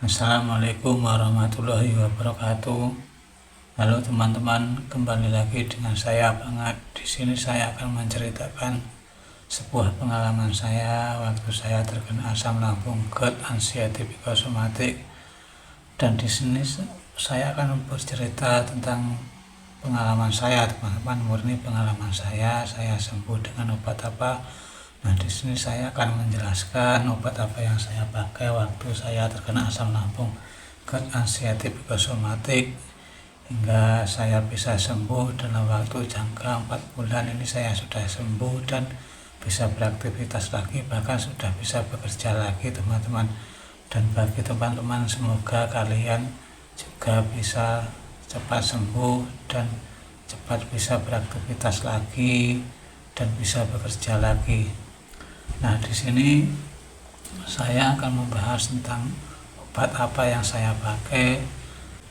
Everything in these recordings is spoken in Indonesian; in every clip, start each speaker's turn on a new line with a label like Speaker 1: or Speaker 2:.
Speaker 1: Assalamualaikum warahmatullahi wabarakatuh. Halo teman-teman, kembali lagi dengan saya Bangat. Di sini saya akan menceritakan sebuah pengalaman saya waktu saya terkena asam lambung, GERD, anxiety psikosomatik. Dan di sini saya akan bercerita tentang pengalaman saya, teman-teman, murni pengalaman saya sembuh dengan obat apa. Nah, di sini saya akan menjelaskan obat apa yang saya pakai waktu saya terkena asam lambung, GERD, anxiety psikosomatik, hingga saya bisa sembuh dalam waktu jangka 4 bulan ini. Saya sudah sembuh dan bisa beraktivitas lagi, bahkan sudah bisa bekerja lagi, teman-teman. Dan bagi teman-teman, semoga kalian juga bisa cepat sembuh dan cepat bisa beraktivitas lagi dan bisa bekerja lagi. Nah, di sini saya akan membahas tentang obat apa yang saya pakai,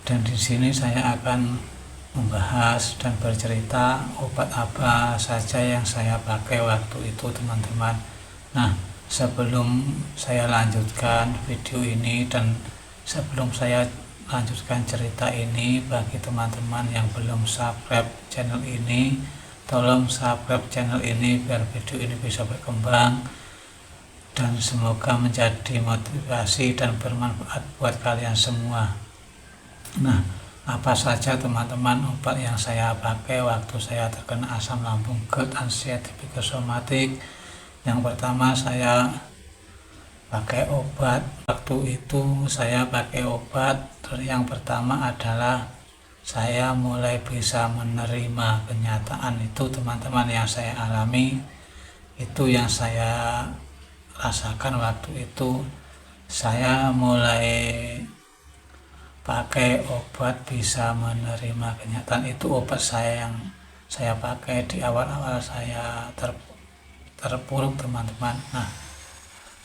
Speaker 1: dan di sini saya akan membahas dan bercerita obat apa saja yang saya pakai waktu itu, teman-teman. Nah, sebelum saya lanjutkan video ini dan sebelum saya lanjutkan cerita ini, bagi teman-teman yang belum subscribe channel ini, tolong subscribe channel ini biar video ini bisa berkembang dan semoga menjadi motivasi dan bermanfaat buat kalian semua. Nah, apa saja teman-teman obat yang saya pakai waktu saya terkena asam lambung, GERD, anxiety psikosomatik? Yang pertama, saya pakai obat. Waktu itu saya pakai obat. Yang pertama adalah saya mulai bisa menerima kenyataan itu, teman-teman, yang saya alami. Itu yang saya rasakan waktu itu. Saya mulai pakai obat bisa menerima kenyataan. Itu obat saya yang saya pakai di awal-awal saya terpuruk, teman-teman. Nah,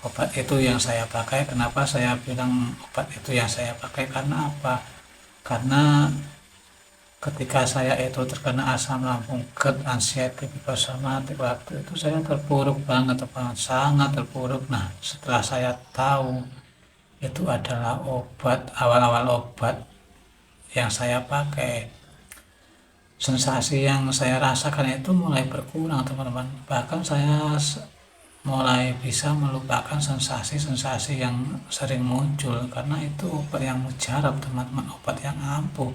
Speaker 1: obat itu yang saya pakai. Kenapa saya bilang obat itu yang saya pakai? Karena apa? Karena ketika saya itu terkena asam lambung, GERD, anxiety psikosomatik, waktu itu saya terpuruk banget, teman, sangat terpuruk. Nah, setelah saya tahu itu adalah obat, awal-awal obat yang saya pakai, sensasi yang saya rasakan itu mulai berkurang, teman-teman. Bahkan saya mulai bisa melupakan sensasi-sensasi yang sering muncul, karena itu obat yang mujarab, teman-teman, obat yang ampuh,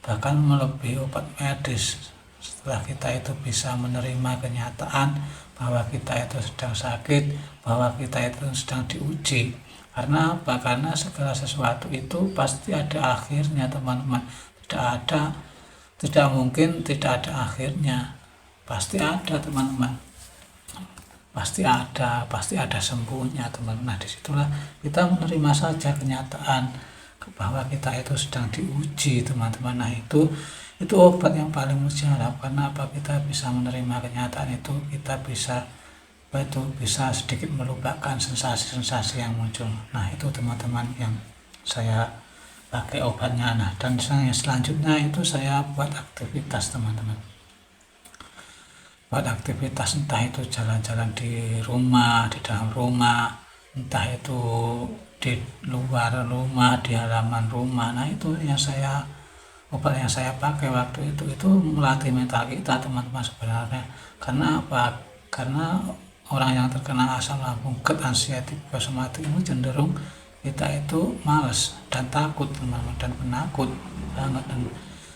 Speaker 1: bahkan melebihi obat medis. Setelah kita itu bisa menerima kenyataan bahwa kita itu sedang sakit, bahwa kita itu sedang diuji. Karena apa? Karena segala sesuatu itu pasti ada akhirnya, teman-teman. Tidak mungkin tidak ada akhirnya. Pasti ada, teman-teman. Pasti ada sembuhnya, teman-teman. Nah, disitulah kita menerima saja kenyataan bahwa kita itu sedang diuji, teman-teman. Nah, itu obat yang paling mujarab. Karena apa? Kita bisa menerima kenyataan itu, kita bisa sedikit melupakan sensasi-sensasi yang muncul. Nah, itu, teman-teman, yang saya pakai obatnya. Nah, dan selanjutnya itu saya buat aktivitas, teman-teman. Buat aktivitas, entah itu jalan-jalan di rumah, di dalam rumah, entah itu di luar rumah, di halaman rumah. Nah, itu yang obat yang saya pakai waktu itu melatih mental kita, teman-teman, sebenarnya. Karena apa? Karena orang yang terkena asam lambung, GERD, anxiety psikosomatik itu cenderung kita itu malas dan takut, teman-teman, dan penakut banget. Dan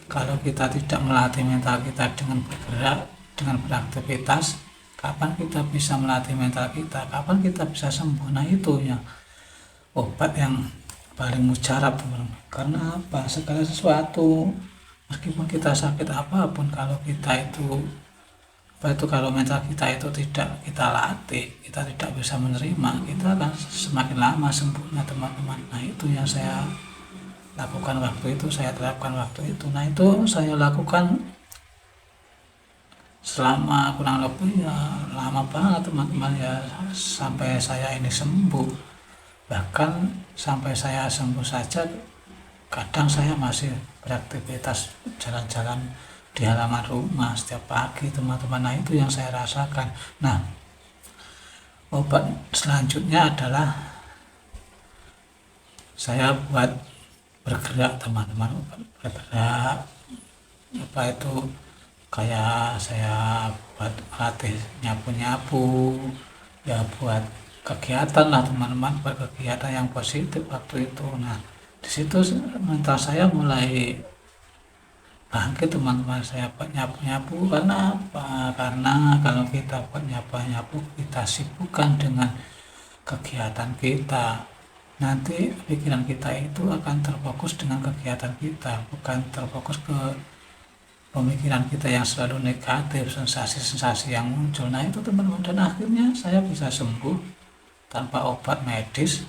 Speaker 1: kalau kita tidak melatih mental kita dengan bergerak, dengan beraktivitas, kapan kita bisa melatih mental kita? Kapan kita bisa sembuh? Nah, itu ya obat yang paling mujarab, teman-teman. Karena apa? Segala sesuatu, meskipun kita sakit apapun, kalau kita itu kalau mental kita itu tidak kita latih, kita tidak bisa menerima, kita akan semakin lama sembuhnya, teman-teman. Nah, itu yang saya lakukan waktu itu, saya terapkan waktu itu. Nah, itu saya lakukan selama kurang lebih ya lama banget, teman-teman, ya, sampai saya ini sembuh. Bahkan sampai saya sembuh saja, kadang saya masih beraktivitas jalan-jalan di halaman rumah setiap pagi, teman-teman. Nah, itu yang saya rasakan. Nah, obat selanjutnya adalah saya buat bergerak teman-teman, bergerak apa itu, kayak saya buat latih nyapu-nyapu, ya buat kegiatan lah teman-teman, buat kegiatan yang positif waktu itu. Nah di situ mental saya mulai bangkit teman-teman. Saya buat nyapu-nyapu karena apa? Karena kalau kita buat nyapu-nyapu, kita sibukkan dengan kegiatan kita, nanti pikiran kita itu akan terfokus dengan kegiatan kita, bukan terfokus ke pemikiran kita yang selalu negatif, sensasi-sensasi yang muncul. Nah itu teman-teman, dan akhirnya saya bisa sembuh tanpa obat medis.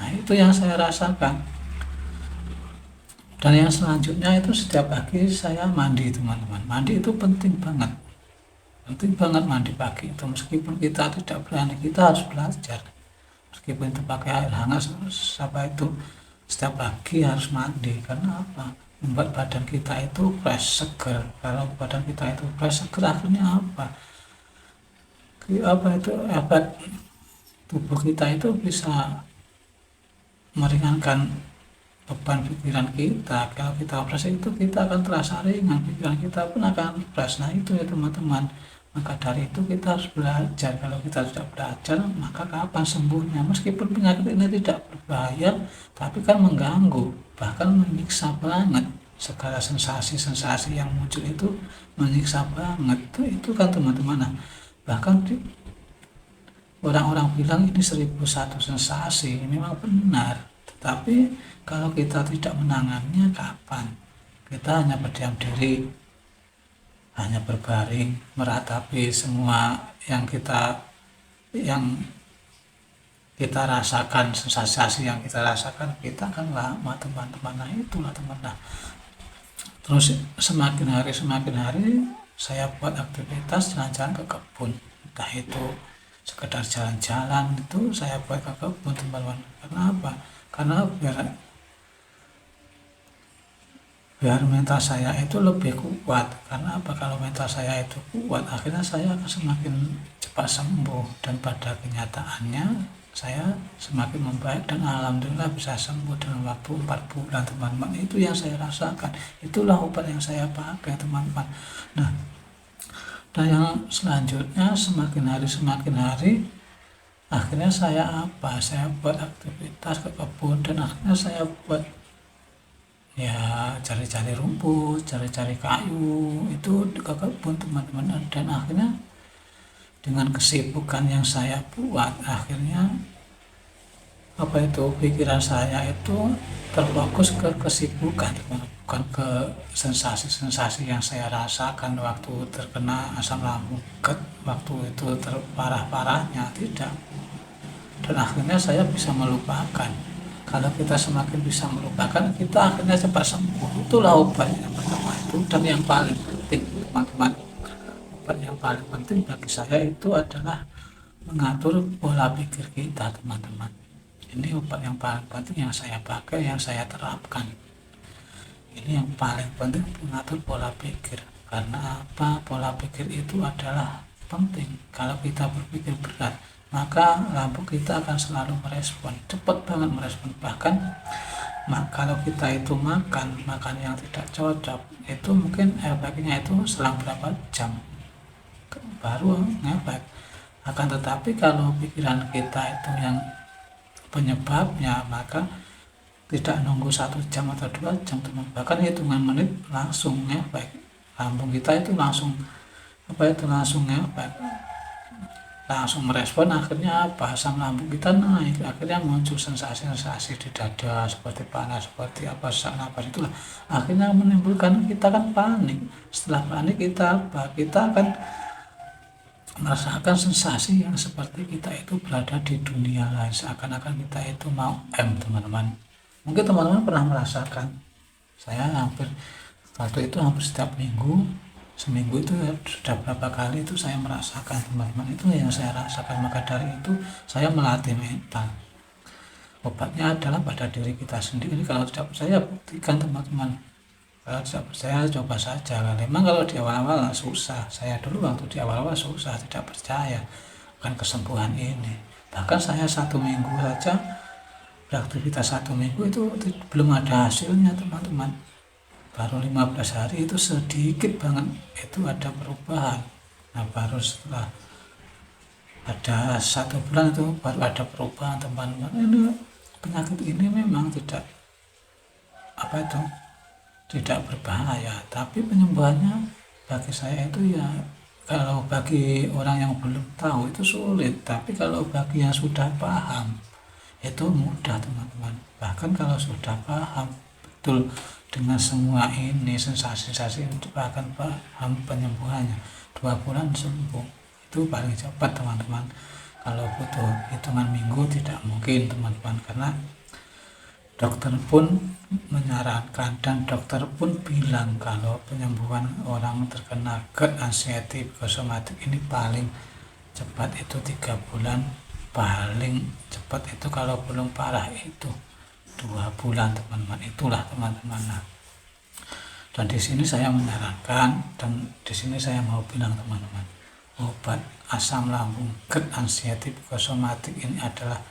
Speaker 1: Nah itu yang saya rasakan. Dan yang selanjutnya itu setiap pagi saya mandi teman-teman. Mandi itu penting banget. Penting banget mandi pagi itu, meskipun kita tidak berani, kita harus belajar. Meskipun itu pakai air hangat, apa itu, setiap pagi harus mandi. Karena apa? Membuat badan kita itu fresh, seger. Kalau badan kita itu fresh, seger, akhirnya apa? Apa itu, efek tubuh kita itu bisa meringankan beban pikiran kita. Kalau kita fresh itu kita akan terasa ringan, pikiran kita pun akan fresh. Nah itu ya teman-teman. Maka dari itu kita harus belajar. Kalau kita tidak belajar, maka kapan sembuhnya? Meskipun penyakit ini tidak berbahaya, tapi kan mengganggu, bahkan menyiksa banget. Segala sensasi-sensasi yang muncul itu menyiksa banget. Itu kan teman-teman. Nah, bahkan orang-orang bilang ini 1001 sensasi. Memang benar. Tetapi kalau kita tidak menangannya, kapan? Kita hanya berdiam diri, hanya berbaring, meratapi semua yang kita rasakan, sensasi yang kita rasakan, kita akan lama teman-teman. Nah itulah teman. Nah terus semakin hari saya buat aktivitas jalan-jalan ke kebun, entah itu sekedar jalan-jalan, itu saya buat ke kebun teman-teman. Karena apa? Karena biar mental saya itu lebih kuat. Karena apa? Kalau mental saya itu kuat, akhirnya saya akan semakin cepat sembuh, dan pada kenyataannya saya semakin membaik, dan alhamdulillah bisa sembuh dalam waktu 4 bulan teman-teman. Itu yang saya rasakan, itulah obat yang saya pakai teman-teman. Nah dan yang selanjutnya, semakin hari akhirnya saya buat aktivitas ke kebun, dan akhirnya saya buat ya cari-cari rumput, cari-cari kayu itu ke kebun teman-teman. Dan akhirnya dengan kesibukan yang saya buat, akhirnya apa itu, pikiran saya itu terfokus ke kesibukan teman, bukan ke sensasi-sensasi yang saya rasakan waktu terkena asam lambung, waktu itu terparah-parahnya, tidak. Dan akhirnya saya bisa melupakan. Kalau kita semakin bisa melupakan, kita akhirnya cepat sembuh. Itulah obatnya pertama itu. Dan yang paling penting teman-teman, obat yang paling penting bagi saya itu adalah mengatur pola pikir kita teman-teman. Ini obat yang paling penting yang saya pakai, yang saya terapkan. Ini yang paling penting, mengatur pola pikir. Karena apa? Pola pikir itu adalah penting. Kalau kita berpikir berat, maka lambung kita akan selalu merespon, cepat banget merespon. Bahkan kalau kita itu makan yang tidak cocok, itu mungkin efeknya itu selang berapa jam baru ngefek. Akan tetapi kalau pikiran kita itu yang penyebabnya, maka tidak nunggu 1 jam atau 2 jam teman, bahkan hitungan menit langsung ngefek. Lambung kita itu langsung ngefek, langsung merespon. Akhirnya apa? Asam lambung kita naik, akhirnya muncul sensasi-sensasi di dada seperti panas, seperti apa, sesak napas. Itulah akhirnya menimbulkan kita kan panik. Setelah panik kita akan merasakan sensasi yang seperti kita itu berada di dunia lain, seakan-akan kita itu mau teman-teman. Mungkin teman-teman pernah merasakan. Saya hampir setiap seminggu itu sudah berapa kali itu saya merasakan teman-teman. Itu yang saya rasakan. Maka dari itu saya melatih mental. Obatnya adalah pada diri kita sendiri. Kalau tidak percaya, buktikan teman-teman. Kalau tidak percaya, coba saja. Memang kalau di awal-awal susah. Saya dulu waktu di awal-awal susah, tidak percaya akan kesembuhan ini. Bahkan saya 1 minggu saja beraktivitas 1 minggu itu belum ada hasilnya teman-teman. Baru 15 hari itu sedikit banget itu ada perubahan. Nah baru setelah ada 1 bulan itu baru ada perubahan teman-teman. Ini penyakit ini memang tidak tidak berbahaya, tapi penyembuhannya bagi saya itu ya, kalau bagi orang yang belum tahu itu sulit, tapi kalau bagi yang sudah paham itu mudah teman-teman. Bahkan kalau sudah paham betul dengan semua ini sensasi-sensasi itu, bahkan paham penyembuhannya 2 bulan sembuh, itu paling cepat teman-teman. Kalau butuh hitungan minggu tidak mungkin teman-teman, karena dokter pun menyarankan dan dokter pun bilang kalau penyembuhan orang terkena GERD anxiety psikosomatik ini paling cepat itu 3 bulan, paling cepat itu kalau belum parah itu 2 bulan teman-teman. Itulah teman-teman. Nah, dan di sini saya menyarankan, dan di sini saya mau bilang teman-teman, obat asam lambung GERD anxiety psikosomatik ini adalah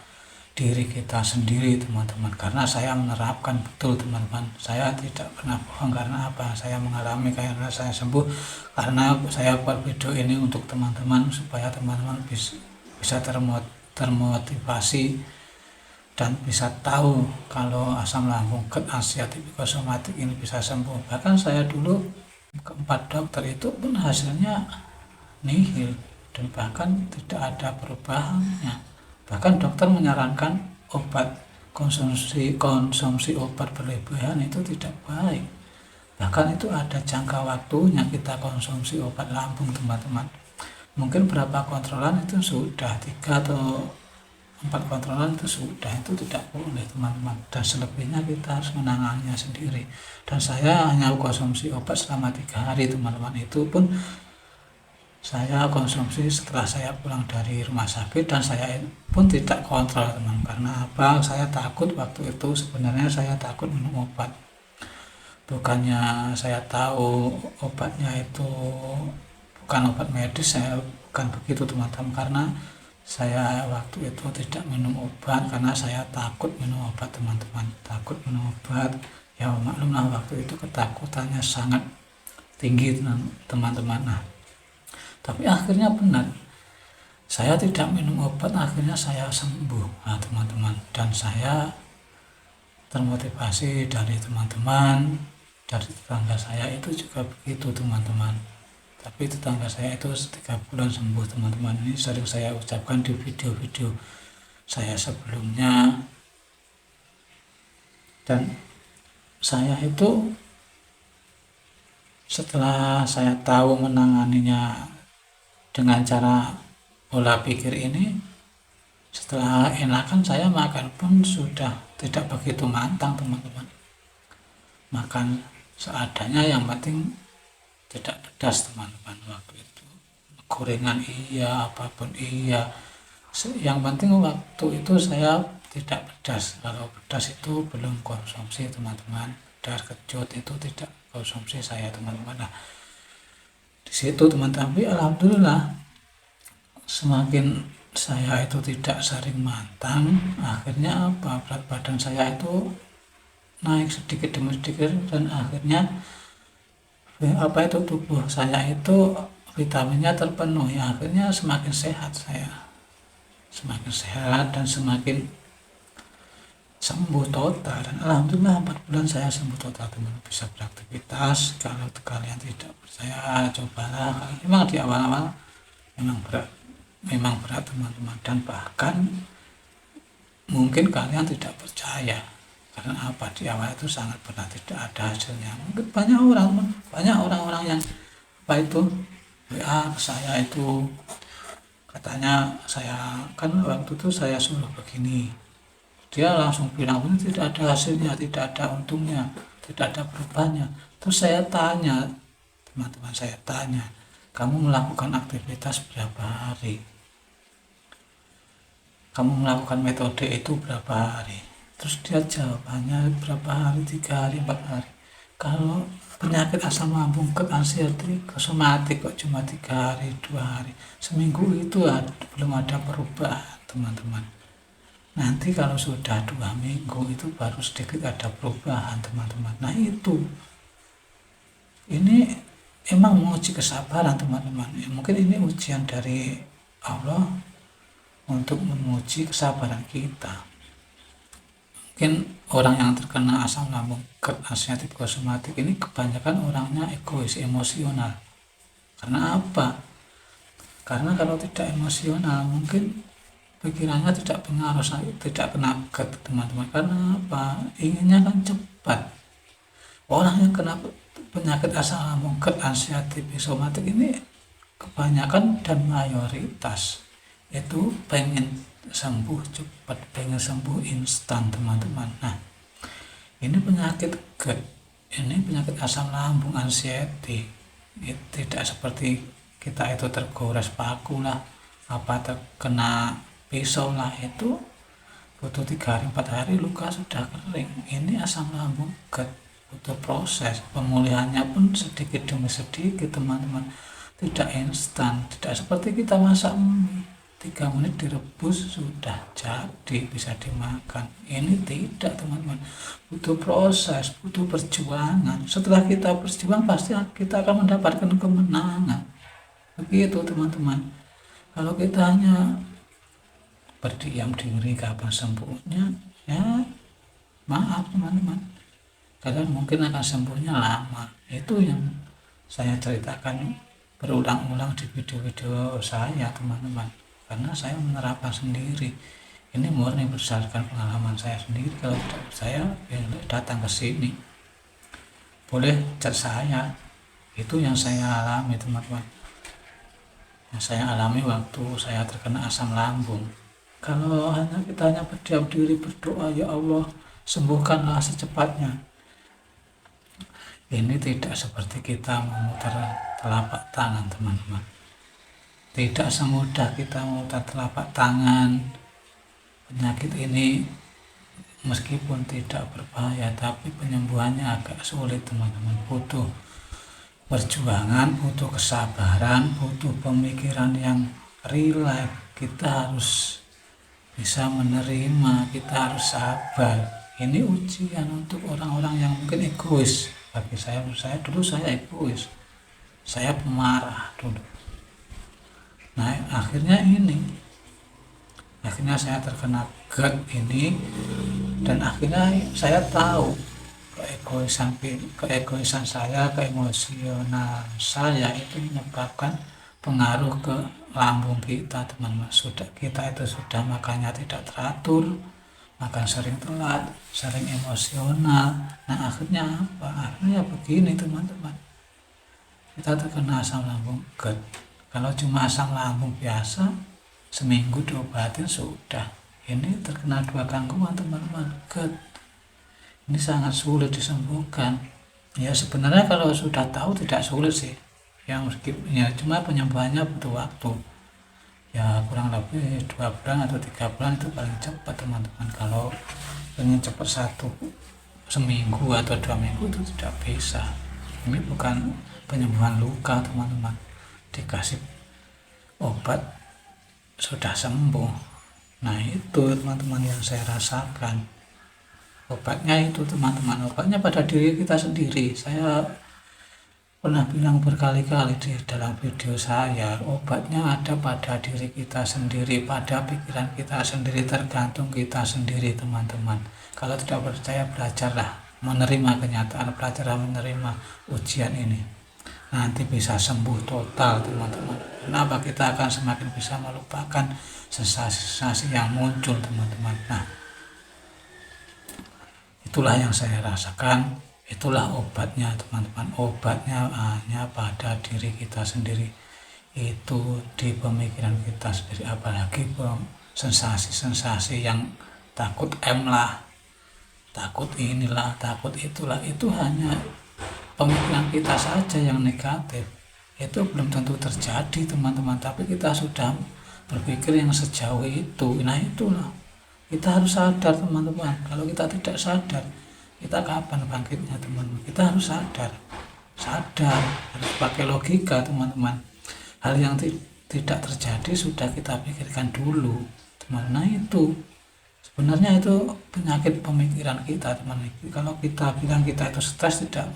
Speaker 1: diri kita sendiri teman-teman, karena saya menerapkan betul teman-teman. Saya tidak pernah bohong. Karena apa? Saya mengalami, karena saya sembuh, karena saya buat video ini untuk teman-teman supaya teman-teman bisa termotivasi dan bisa tahu kalau asam lambung GERD anxiety psikosomatik ini bisa sembuh. Bahkan saya dulu ke 4 dokter itu pun hasilnya nihil dan bahkan tidak ada perubahannya. Bahkan dokter menyarankan obat konsumsi obat berlebihan itu tidak baik. Bahkan itu ada jangka waktunya kita konsumsi obat lambung teman-teman. Mungkin berapa kontrolan itu sudah 3 atau 4 kontrolan itu sudah, itu tidak boleh teman-teman. Dan selebihnya kita harus menanganinya sendiri. Dan saya hanya konsumsi obat selama 3 hari teman-teman. Itu pun saya konsumsi setelah saya pulang dari rumah sakit, dan saya pun tidak kontrol teman. Karena apa? Saya takut waktu itu, sebenarnya saya takut minum obat. Bukannya saya tahu obatnya itu bukan obat medis, saya bukan begitu teman-teman. Karena saya waktu itu tidak minum obat karena saya takut minum obat teman-teman. Takut minum obat, ya maklumlah waktu itu ketakutannya sangat tinggi teman-teman. Nah, tapi akhirnya benar, saya tidak minum obat, akhirnya saya sembuh. Nah teman-teman, dan saya termotivasi dari teman-teman, dari tetangga saya itu juga begitu teman-teman. Tapi tetangga saya itu 3 bulan sembuh teman-teman. Ini sering saya ucapkan di video-video saya sebelumnya. Dan saya itu setelah saya tahu menanganinya dengan cara pola pikir ini, setelah enakan saya makan pun sudah tidak begitu mantang teman-teman. Makan seadanya, yang penting tidak pedas teman-teman. Waktu itu gorengan iya, apapun iya, yang penting waktu itu saya tidak pedas. Kalau pedas itu belum konsumsi teman-teman. Dar kejut itu tidak konsumsi saya teman-teman. Nah, di situ teman-teman, tapi alhamdulillah semakin saya itu tidak sering mantang, akhirnya apa, berat badan saya itu naik sedikit demi sedikit, dan akhirnya apa itu tubuh saya itu vitaminnya terpenuhi. Akhirnya semakin sehat saya, semakin sehat dan semakin sembuh total. Dan alhamdulillah 4 bulan saya sembuh total teman, bisa beraktivitas. Kalau kalian tidak percaya, cobalah. Memang di awal-awal memang berat teman-teman, dan bahkan mungkin kalian tidak percaya. Karena apa? Di awal itu sangat berat, tidak ada hasilnya. Mungkin banyak orang-orang yang apa itu WA saya itu, katanya saya kan waktu itu saya suruh begini, dia langsung bilang ini tidak ada hasilnya, tidak ada untungnya, tidak ada perubahannya. Terus saya tanya teman-teman, saya tanya, kamu melakukan aktivitas berapa hari? Kamu melakukan metode itu berapa hari? Terus dia jawabannya berapa hari, 3 hari, 4 hari. Kalau penyakit asam lambung GERD anxiety psikosomatik kok cuma 3 hari, 2 hari, seminggu itu belum ada perubahan teman-teman. Nanti kalau sudah 2 minggu itu baru sedikit ada perubahan teman-teman. Nah itu, ini emang menguji kesabaran teman-teman. Mungkin ini ujian dari Allah untuk menguji kesabaran kita. Mungkin orang yang terkena asam lambung akut psikosomatik ini kebanyakan orangnya egois, emosional. Karena apa? Karena kalau tidak emosional mungkin pikirannya tidak pengaruh, tidak kena GERD teman-teman. Karena apa? Inginnya kan cepat. Orang yang kena penyakit asam lambung akut psikosomatik ini kebanyakan dan mayoritas itu pengen sembuh cepat, pengen sembuh instan teman-teman. Nah ini penyakit GERD, ini penyakit asam lambung anxiety, itu tidak seperti kita itu tergores paku lah, apa terkena pisau lah, itu butuh 3 hari 4 hari luka sudah kering. Ini asam lambung GERD butuh proses, pemulihannya pun sedikit demi sedikit teman-teman, tidak instan, tidak seperti kita masak mie 3 menit direbus sudah jadi bisa dimakan. Ini tidak teman-teman, butuh proses, butuh perjuangan. Setelah kita berjuang pasti kita akan mendapatkan kemenangan. Begitu teman-teman. Kalau kita hanya berdiam diri kapan sembuhnya, ya maaf teman-teman, kalian mungkin akan sembuhnya lama. Itu yang saya ceritakan berulang-ulang di video-video saya teman-teman, karena saya menerapkan sendiri. Ini murni berdasarkan pengalaman saya sendiri. Kalau tidak percaya, boleh datang ke sini, boleh chat saya. Itu yang saya alami teman-teman, yang saya alami waktu saya terkena asam lambung. Kalau kita hanya berdiam diri berdoa, ya Allah sembuhkanlah secepatnya, ini tidak seperti kita memutar telapak tangan teman-teman. Tidak semudah kita memutar telapak tangan. Penyakit ini meskipun tidak berbahaya, tapi penyembuhannya agak sulit teman-teman. Butuh perjuangan, butuh kesabaran, butuh pemikiran yang rileks. Kita harus bisa menerima, kita harus sabar. Ini ujian untuk orang-orang yang mungkin egois. Bagi saya dulu saya egois, saya pemarah dulu. Nah akhirnya saya terkena GERD ini, dan akhirnya saya tahu keegoisan saya, keemosional saya itu menyebabkan pengaruh ke lambung kita teman-teman. Kita itu sudah makannya tidak teratur, makan sering telat, sering emosional. Nah akhirnya apa? Akhirnya begini teman-teman, kita terkena asam lambung GERD. Kalau cuma asam lambung biasa seminggu diobatin sudah. Ini terkena 2 gangguan teman-teman, GERD. Ini sangat sulit disembuhkan. Ya sebenarnya kalau sudah tahu tidak sulit sih, ya cuma penyembuhannya butuh waktu, ya kurang lebih 2 bulan atau 3 bulan itu paling cepat teman-teman. Kalau ingin cepat seminggu atau 2 minggu itu tidak bisa. Ini bukan penyembuhan luka teman-teman, dikasih obat sudah sembuh. Nah itu teman-teman yang saya rasakan. Obatnya itu teman-teman, obatnya pada diri kita sendiri. Saya pernah bilang berkali-kali di dalam video saya, obatnya ada pada diri kita sendiri, pada pikiran kita sendiri, tergantung kita sendiri teman-teman. Kalau tidak percaya, belajarlah menerima kenyataan, belajarlah menerima ujian ini. Nanti bisa sembuh total teman-teman. Kenapa? Kita akan semakin bisa melupakan sensasi-sensasi yang muncul teman-teman. Nah itulah yang saya rasakan, itulah obatnya teman-teman. Obatnya hanya pada diri kita sendiri, itu di pemikiran kita sendiri. Apalagi sensasi-sensasi yang takut lah, takut inilah, takut itulah, itu hanya pemikiran kita saja yang negatif. Itu belum tentu terjadi teman-teman, tapi kita sudah berpikir yang sejauh itu. Nah itulah, kita harus sadar teman-teman. Kalau kita tidak sadar, kita kapan bangkitnya teman-teman? Kita harus sadar, harus pakai logika teman-teman. Hal yang tidak terjadi sudah kita pikirkan dulu teman. Nah itu Sebenarnya itu penyakit pemikiran kita, teman. Kalau kita bilang kita itu stres, tidak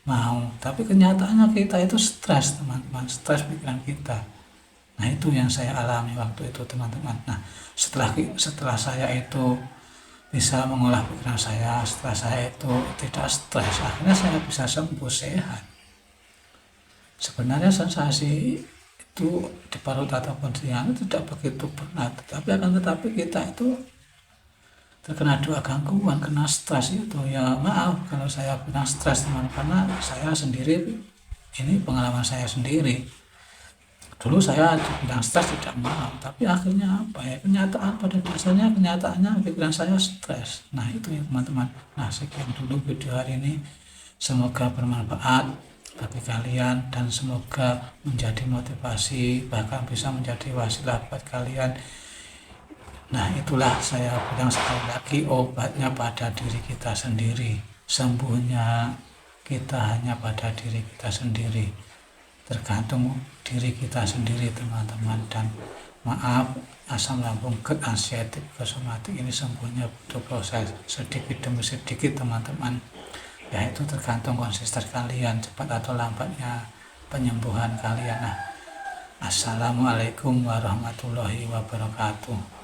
Speaker 1: mau, tapi kenyataannya kita itu stres, teman-teman, stres pikiran kita. Nah, itu yang saya alami waktu itu, teman-teman. Nah, setelah saya itu bisa mengolah pikiran saya, setelah saya itu tidak stres, akhirnya saya bisa sembuh, sehat. Sebenarnya sensasi itu di parut ataupun di itu tidak begitu berat, tetapi kita itu terkena dua gangguan, kena stres itu. Ya maaf kalau saya bilang stres, teman, karena saya sendiri, ini pengalaman saya sendiri. Dulu saya bilang stres tidak mau, tapi akhirnya apa ya, kenyataan pada dasarnya, kenyataannya pikiran saya stres. Nah, itu ya, teman-teman. Nah, sekian dulu video hari ini, semoga bermanfaat bagi kalian dan semoga menjadi motivasi, bahkan bisa menjadi wasilah buat kalian. Nah, itulah saya bilang sekali lagi, obatnya pada diri kita sendiri, sembuhnya kita hanya pada diri kita sendiri, tergantung diri kita sendiri, teman-teman. Dan maaf, asam lambung, GERD, anxiety, psikosomatik ini sembuhnya butuh proses sedikit demi sedikit, teman-teman. Ya, itu tergantung konsisten kalian, cepat atau lambatnya penyembuhan kalian. Nah, assalamualaikum warahmatullahi wabarakatuh.